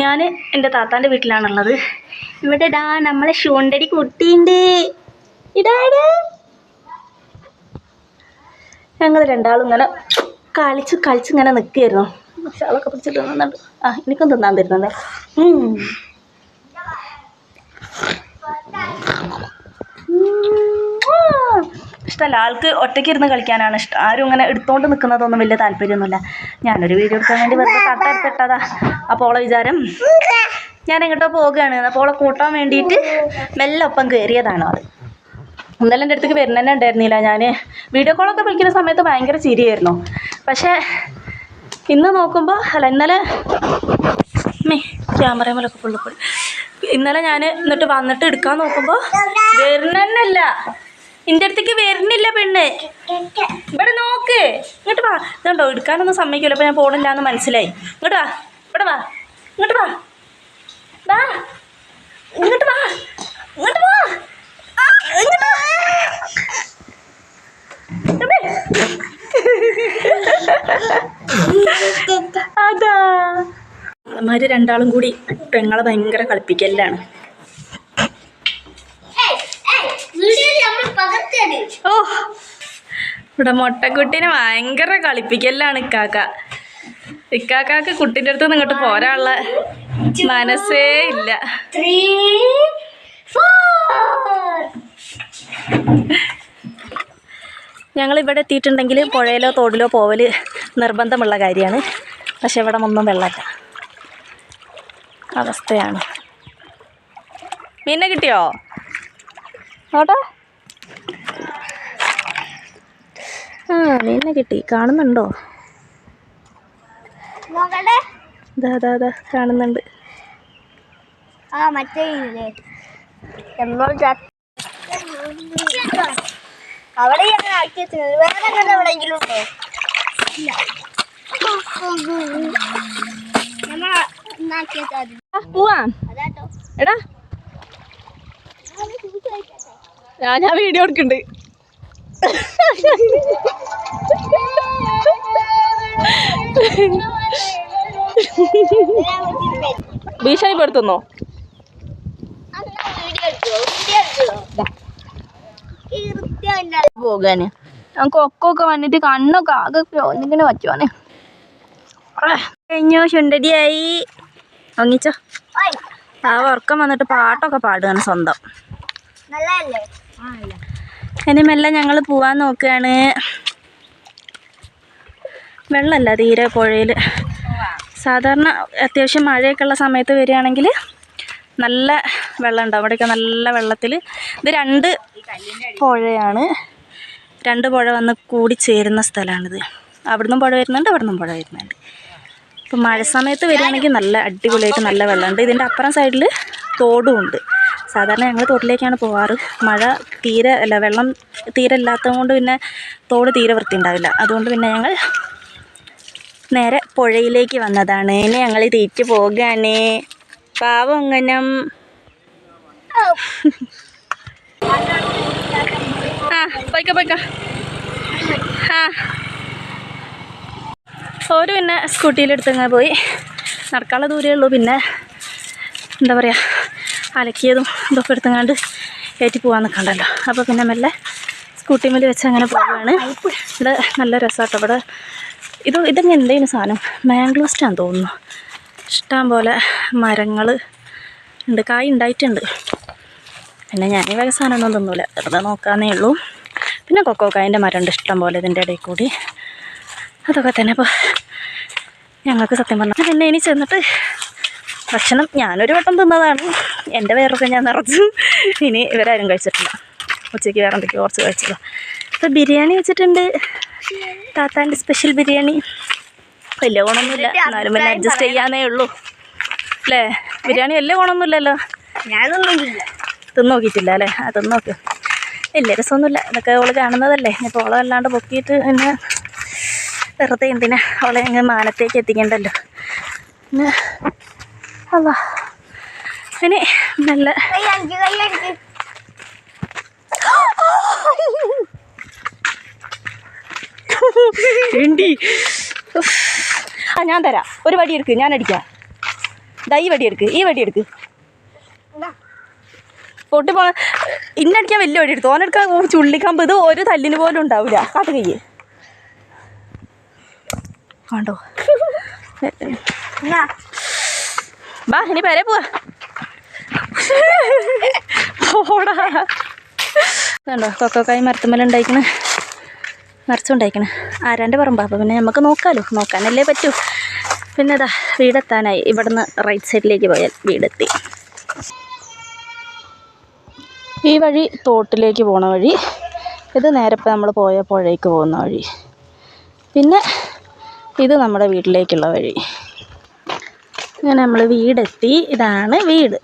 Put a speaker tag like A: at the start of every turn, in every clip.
A: ഞാൻ എൻ്റെ താത്താൻ്റെ വീട്ടിലാണുള്ളത്. ഇവിടെ ഇതാ നമ്മളെ ഷൂണ്ടടി കുട്ടിയുണ്ട്. ഇടാട് ഞങ്ങൾ രണ്ടാളും ഇങ്ങനെ കളിച്ച് ഇങ്ങനെ നിൽക്കുകയായിരുന്നു. ഷാളൊക്കെ പിടിച്ചിട്ട് തിന്നുന്നുണ്ട്. എനിക്കും തിന്നാൻ തരുന്നുണ്ടേ. ഇഷ്ടമല്ല, ആൾക്ക് ഒറ്റയ്ക്ക് ഇരുന്ന് കളിക്കാനാണ് ഇഷ്ടം. ആരും ഇങ്ങനെ എടുത്തുകൊണ്ട് നിൽക്കുന്നതൊന്നും വലിയ താല്പര്യമൊന്നുമില്ല. ഞാനൊരു വീഡിയോ എടുക്കാൻ വേണ്ടി വെറുതെ തട്ടെടുത്തിട്ടതാ. അപ്പോൾ ഓളെ വിചാരം ഞാൻ എങ്ങോട്ടോ പോകുകയാണ്. അപ്പോൾ ഓളെ കൂട്ടാൻ വേണ്ടിയിട്ട് മെല്ലെ ഒപ്പം കയറിയതാണോ അത്. ഇന്നലെ എൻ്റെ അടുത്തേക്ക് വരുന്നതന്നെ ഉണ്ടായിരുന്നില്ല. ഞാൻ വീഡിയോ കോളൊക്കെ വിളിക്കുന്ന സമയത്ത് ഭയങ്കര ചിരിയായിരുന്നു. പക്ഷേ ഇന്ന് നോക്കുമ്പോൾ ഇന്നലെ ക്യാമറയിലൊക്കെ ഫുള്ള് പോയി. ഇന്നലെ ഞാൻ എന്നിട്ട് വന്നിട്ട് എടുക്കാൻ നോക്കുമ്പോൾ വരുന്നല്ല, എൻ്റെ അടുത്തേക്ക് വരുന്നില്ല പെണ്ണ്. ഇവിടെ നോക്ക്, ഇങ്ങോട്ട് വാ. ഇതുണ്ടോ എടുക്കാനൊന്നും സമ്മതിക്കില്ല. അപ്പോൾ ഞാൻ പോണില്ല എന്ന് മനസ്സിലായി. ഇങ്ങോട്ട് വാ, ഇവിടെ വാ, ഇങ്ങോട്ട് വാ, വാ ഇങ്ങോട്ട് വാ, ഇങ്ങോട്ട് വാ, അതാ അമ്മമാര് രണ്ടാളും കൂടി പെങ്ങളെ ഭയങ്കര കളിപ്പിക്കലാണ്. ഓ ഇവിടെ മൊട്ടക്കുട്ടീനെ ഭയങ്കര കളിപ്പിക്കലാണ് ഇക്കാക്കാക്ക് കുട്ടീൻ്റെ അടുത്ത് നിന്ന് ഇങ്ങോട്ട് പോരാനുള്ള മനസ്സേ ഇല്ല. ഞങ്ങളിവിടെ എത്തിയിട്ടുണ്ടെങ്കിൽ പുഴയിലോ തോടിലോ പോവൽ നിർബന്ധമുള്ള കാര്യമാണ്. പക്ഷെ ഇവിടെ ഒന്നും വെള്ളമില്ല അവസ്ഥയാണ്. മീനെ കിട്ടിയോ? ഓട്ടെ മീനെ കിട്ടി. കാണുന്നുണ്ടോ? അതാ കാണുന്നുണ്ട്.
B: അവിടെ ആക്കി വെച്ചത് വേറെ എവിടെയെങ്കിലും ഉണ്ടോ?
A: പോവാം. എടാ ഞാൻ വീഡിയോ എടുക്കുന്നുണ്ട്. ഭീഷണിപ്പെടുത്തുന്നോ? പോകാന് നമുക്ക് ഒക്കൊക്കെ വന്നിട്ട് കണ്ണൊക്കെ ആകെ ഒന്നിങ്ങനെ പറ്റുവാണ്. കഴിഞ്ഞോ ചുണ്ടടിയായി ഒങ്ങിച്ചോ. ആ ഉറക്കം വന്നിട്ട് പാട്ടൊക്കെ പാടുകയാണ് സ്വന്തം. ഇനി മെല്ലെ ഞങ്ങൾ പോവാൻ നോക്കുകയാണ്. വെള്ളമല്ല തീരെ പുഴയിൽ. സാധാരണ അത്യാവശ്യം മഴയൊക്കെ ഉള്ള സമയത്ത് വരികയാണെങ്കിൽ നല്ല വെള്ളം ഉണ്ടാവും. അവിടെയൊക്കെ നല്ല വെള്ളത്തിൽ. ഇത് രണ്ട് പുഴയാണ്. രണ്ട് പുഴ വന്ന് കൂടി ചേരുന്ന സ്ഥലമാണിത്. അവിടുന്ന് പുഴ വരുന്നുണ്ട്, അവിടുന്ന് പുഴ വരുന്നുണ്ട്. ഇപ്പം മഴ സമയത്ത് വരികയാണെങ്കിൽ നല്ല അടിപൊളിയായിട്ട് നല്ല വെള്ളമുണ്ട്. ഇതിൻ്റെ അപ്പുറം സൈഡിൽ തോടും ഉണ്ട്. സാധാരണ ഞങ്ങൾ തോട്ടിലേക്കാണ് പോവാറ്. മഴ വെള്ളം തീരെ ഇല്ലാത്തത് കൊണ്ട് പിന്നെ തോട് തീരെ വൃത്തി ഉണ്ടാവില്ല. അതുകൊണ്ട് പിന്നെ ഞങ്ങൾ നേരെ പുഴയിലേക്ക് വന്നതാണ്. ഇനി ഞങ്ങൾ തീറ്റ് പോകുകയാണ്. പാവം ഒങ്ങനം. പോയിക്കോ. ഒരു പിന്നെ സ്കൂട്ടിയിലെടുത്തങ്ങ് പോയി. നടക്കാനുള്ള ദൂരമേ ഉള്ളൂ. പിന്നെ എന്താ പറയുക, അലക്കിയതും ഇതൊക്കെ എടുത്തങ്ങാണ്ട് കയറ്റി പോകാൻ നിൽക്കണ്ടല്ലോ. അപ്പോൾ പിന്നെ മെല്ലെ സ്കൂട്ടിമേൽ വെച്ച് അങ്ങനെ പോവുകയാണ്. ഇവിടെ നല്ല രസമാട്ടോ. ഇവിടെ ഇതെങ്ങനെ എന്തെങ്കിലും സാധനം മാംഗ്ലൂസ്റ്റാന്ന് തോന്നുന്നു. ഇഷ്ടം പോലെ മരങ്ങൾ ഉണ്ട്, കായ് ഉണ്ടായിട്ടുണ്ട്. പിന്നെ ഞാൻ ഈ വക സാധനമൊന്നും തിന്നൂല, വെറുതെ നോക്കാന്നേ ഉള്ളൂ. പിന്നെ കൊക്കോക്കായൻ്റെ മരമുണ്ട് ഇഷ്ടം പോലെ ഇതിൻ്റെ ഇടയിൽ കൂടി. അതൊക്കെ തന്നെ ഇപ്പോൾ ഞങ്ങൾക്ക് സത്യം പറഞ്ഞാൽ. പിന്നെ ഇനി ചെന്നിട്ട് ഭക്ഷണം ഞാനൊരു വട്ടം തിന്നതാണ്. എൻ്റെ വയറൊക്കെ ഞാൻ നിറച്ചു. ഇനി ഇവരാരും കഴിച്ചിട്ടില്ല. ഉച്ചയ്ക്ക് വേറെ എന്തൊക്കെയോ കുറച്ച് കഴിച്ചല്ലോ. ഇപ്പോൾ ബിരിയാണി വെച്ചിട്ടുണ്ട്, താത്താൻ്റെ സ്പെഷ്യൽ ബിരിയാണി. വലിയ ഗുണമൊന്നുമില്ല, എന്നാലും പിന്നെ അഡ്ജസ്റ്റ് ചെയ്യാന്നേ ഉള്ളൂ അല്ലേ. ബിരിയാണി വലിയ ഗുണമൊന്നുമില്ലല്ലോ.
B: ഞാനൊന്നുമില്ല,
A: തിന്ന് നോക്കിയിട്ടില്ല അല്ലേ? തിന്ന് നോക്ക്. വലിയ രസമൊന്നുമില്ല. ഇതൊക്കെ അവൾ കാണുന്നതല്ലേ. ഇപ്പോൾ ഓളെ അല്ലാണ്ട് പൊക്കിയിട്ട് പിന്നെ വെറുതെ എന്തിനാ അവളെ അങ്ങ് മാനത്തേക്ക് എത്തിക്കണ്ടല്ലോ. പിന്നെ അല്ല ഇനി നല്ല ആ ഞാൻ തരാം. ഒരു വടി എടുക്ക്, ഞാൻ അടിക്കാം. ഈ വടി എടുക്ക്, ഈ വടി എടുക്ക്. പൊട്ടിപ്പോ ഇന്നടിക്കാൻ വലിയ വടി എടുത്തു. ഓനെടുക്കാൻ ചുള്ളിക്കമ്പ്. ഇത് ഒരു തല്ലിന് പോലും ഉണ്ടാവില്ല. കാട്ട് കയ്യ് കണ്ടോ. ബാ ഇനി പേരെ പോവാ. പോടാ. കണ്ടോ കൊക്കോക്കായ് മരത്തുമ്മലുണ്ടായിക്കണ്, നിറച്ചുണ്ടായിക്കണ്. ആരാൻ്റെ പറമ്പാ. അപ്പോൾ പിന്നെ നമുക്ക് നോക്കാമല്ലോ, നോക്കാനല്ലേ പറ്റൂ. പിന്നെ ഇതാ വീടെത്താനായി. ഇവിടുന്ന് റൈറ്റ് സൈഡിലേക്ക് പോയാൽ വീടെത്തി. ഈ വഴി തോട്ടിലേക്ക് പോണ വഴി, ഇത് നേരെ ഇപ്പോൾ നമ്മൾ പോയ പുഴയ്ക്ക് പോകുന്ന വഴി, പിന്നെ ഇത് നമ്മുടെ വീട്ടിലേക്കുള്ള വഴി. അങ്ങനെ നമ്മൾ വീടെത്തി. ഇതാണ് വീട്.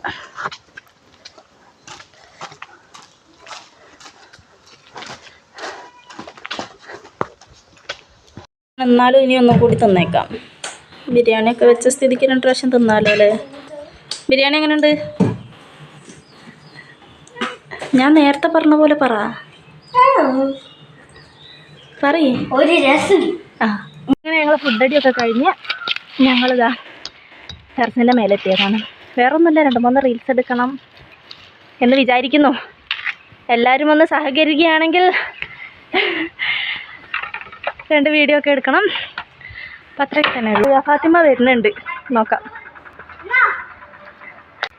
A: എന്നാലും ഇനി ഒന്നും കൂടി തിന്നേക്കാം. ബിരിയാണിയൊക്കെ വെച്ച സ്ഥിതിക്ക് 2 പ്രാവശ്യം തിന്നാലോ അല്ലേ. ബിരിയാണി എങ്ങനെയുണ്ട്? ഞാൻ നേരത്തെ പറഞ്ഞ പോലെ പറയേ.
B: ഒരു രസം.
A: ആ അങ്ങനെ ഞങ്ങൾ ഫുഡടിയൊക്കെ കഴിഞ്ഞ് ഞങ്ങളിതാ ടെറസിൻ്റെ മേലെത്തിയതാണ്. വേറൊന്നുമില്ല, 2-3 റീൽസ് എടുക്കണം എന്ന് വിചാരിക്കുന്നു. എല്ലാവരും ഒന്ന് സഹകരിക്കുകയാണെങ്കിൽ 2 വീഡിയോ ഒക്കെ എടുക്കണം. അപ്പം അത്രയൊക്കെ തന്നെ ഉള്ളൂ. ഫാത്തിമ വരുന്നുണ്ട്, നോക്കാം.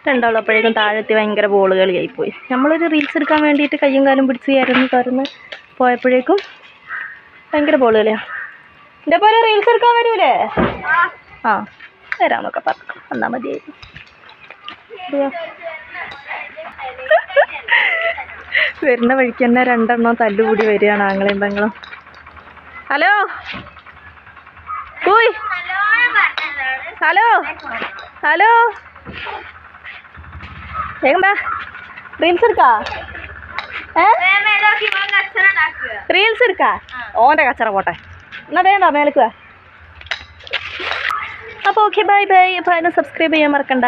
A: രണ്ടാളും അപ്പോഴേക്കും താഴെത്തി ഭയങ്കര ബോൾ കളിയായിപ്പോയി. നമ്മളൊരു റീൽസ് എടുക്കാൻ വേണ്ടിയിട്ട് കയ്യും കാലും പിടിച്ച് കരന്ന് പോയപ്പോഴേക്കും ഭയങ്കര ബോൾ കളിയാണ്. എൻ്റെ പോലെ റീൽസ് എടുക്കാൻ വരൂലേ? ആ വരാമെന്നൊക്കെ പറഞ്ഞു. വന്നാൽ മതിയായിരുന്നു. വരുന്ന വഴിക്ക് തന്നെ 2 എണ്ണം തല്ലുകൂടി വരികയാണ്, ആങ്ങളെയും പെങ്ങളും. ഹലോ കൂയ്, ഹലോ ഹലോ, വേഗം ബാ. റീൽസ് എടുക്കാ? റീൽസ് എടുക്കാ? ഓൻ്റെ കച്ചറ പോട്ടെ. എന്നാ വേണ്ട മേലേക്ക് വാ. അപ്പോൾ ഓക്കെ, ബൈ ബൈ. അപ്പോൾ അതിനെ സബ്സ്ക്രൈബ് ചെയ്യാൻ മറക്കണ്ട.